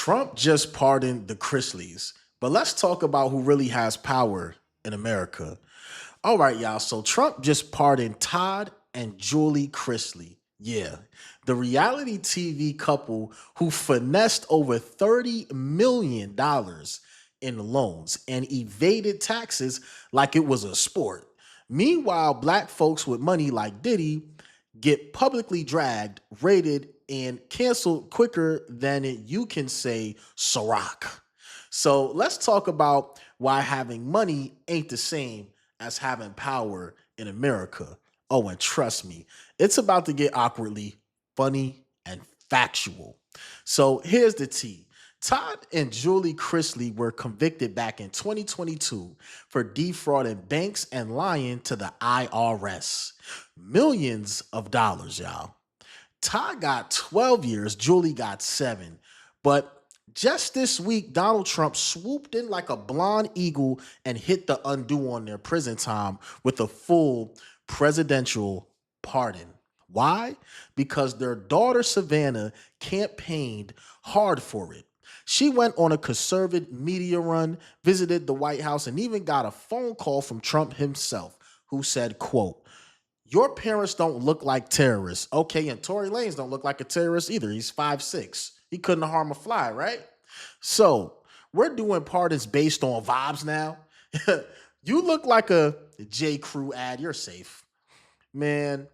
Trump just pardoned the Chrisleys, but let's talk about who really has power in America. All right, y'all. So Trump just pardoned Todd and Julie Chrisley. Yeah, the reality TV couple who finessed over $30 million in loans and evaded taxes like it was a sport. Meanwhile, black folks with money like Diddy get publicly dragged, raided, and canceled quicker than you can say Ciroc. So let's talk about why having money ain't the same as having power in America. Oh, and trust me, it's about to get awkwardly funny and factual. So here's the tea. Todd and Julie Chrisley were convicted back in 2022 for defrauding banks and lying to the IRS. Millions of dollars, y'all. Todd got 12 years, Julie got 7. But just this week, Donald Trump swooped in like a blonde eagle and hit the undo on their prison time with a full presidential pardon. Why? Because their daughter Savannah campaigned hard for it. She went on a conservative media run, visited the White House, and even got a phone call from Trump himself, who said, quote, your parents don't look like terrorists. Okay, and Tory Lanez don't look like a terrorist either. He's 5'6". He couldn't harm a fly, right? So we're doing pardons based on vibes now. You look like a J. Crew ad. You're safe. Man,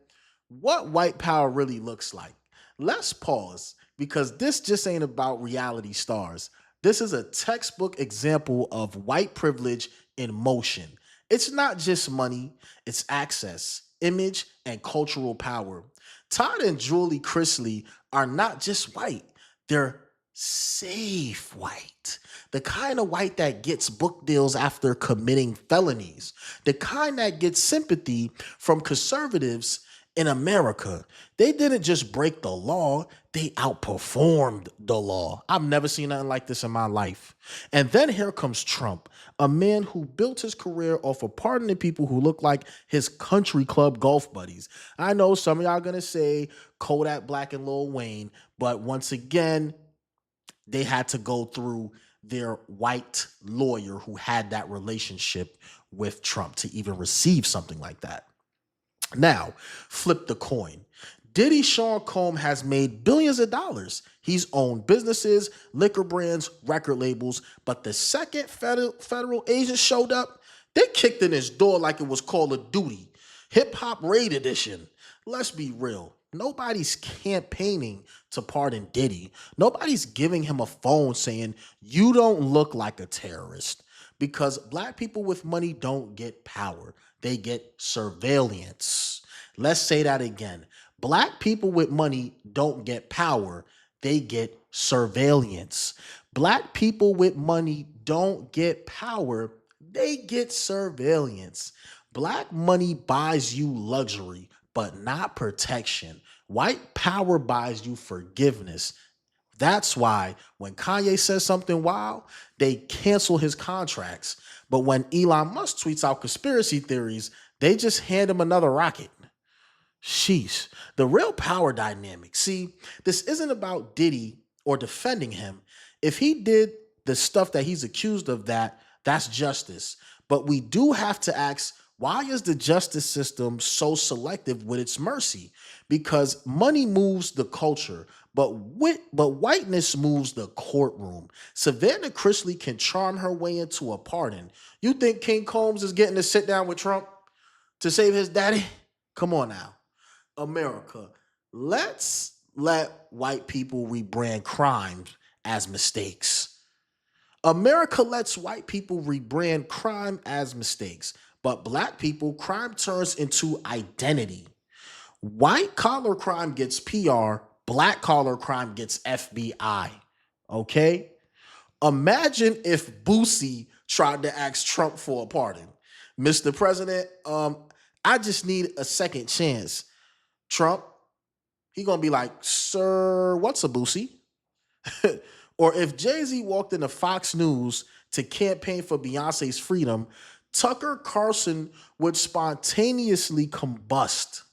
what white power really looks like. Let's pause because this just ain't about reality stars. This is a textbook example of white privilege in motion. It's not just money, it's access, image, and cultural power. Todd and Julie Chrisley are not just white, they're safe white. The kind of white that gets book deals after committing felonies. The kind that gets sympathy from conservatives in America. They didn't just break the law, they outperformed the law. I've never seen nothing like this in my life. And then here comes Trump, a man who built his career off of pardoning people who look like his country club golf buddies. I know some of y'all gonna say Kodak Black and Lil Wayne, but once again, they had to go through their white lawyer who had that relationship with Trump to even receive something like that. Now, flip the coin. Diddy Sean Combs has made billions of dollars. He's owned businesses, liquor brands, record labels, but the second federal agent showed up, they kicked in his door like it was Call of Duty. Hip Hop Raid Edition. Let's be real. Nobody's campaigning to pardon Diddy. Nobody's giving him a phone saying, you don't look like a terrorist. Because black people with money don't get power. They get surveillance. Let's say that again. Black people with money don't get power. They get surveillance. Black people with money don't get power. They get surveillance. Black money buys you luxury, but not protection. White power buys you forgiveness. That's why when Kanye says something wild, they cancel his contracts. But when Elon Musk tweets out conspiracy theories, they just hand him another rocket. Sheesh. The real power dynamic. See, this isn't about Diddy or defending him. If he did the stuff that he's accused of, that's justice. But we do have to ask, why is the justice system so selective with its mercy? Because money moves the culture, but whiteness moves the courtroom. Savannah Chrisley can charm her way into a pardon. You think King Combs is getting to sit down with Trump to save his daddy? Come on now. America, let's let white people rebrand crimes as mistakes. America lets white people rebrand crime as mistakes, but black people, crime turns into identity. White collar crime gets PR, black collar crime gets FBI. Okay? Imagine if Boosie tried to ask Trump for a pardon. Mr. President, I just need a second chance. Trump, he gonna be like, sir, what's a Boosie? Or if Jay-Z walked into Fox News to campaign for Beyonce's freedom, Tucker Carlson would spontaneously combust.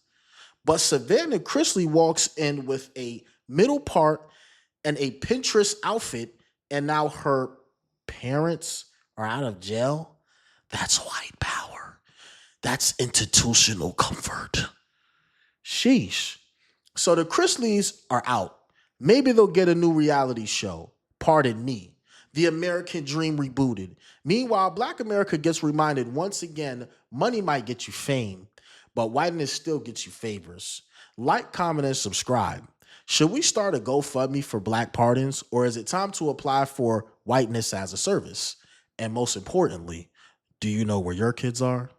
But Savannah Chrisley walks in with a middle part and a Pinterest outfit, and now her parents are out of jail. That's white power. That's institutional comfort. Sheesh. So the Chrisleys are out. Maybe they'll get a new reality show. Pardon me. The American Dream rebooted. Meanwhile, Black America gets reminded once again money might get you fame, but whiteness still gets you favors. Like, comment, and subscribe. Should we start a GoFundMe for Black pardons, or is it time to apply for whiteness as a service? And most importantly, do you know where your kids are?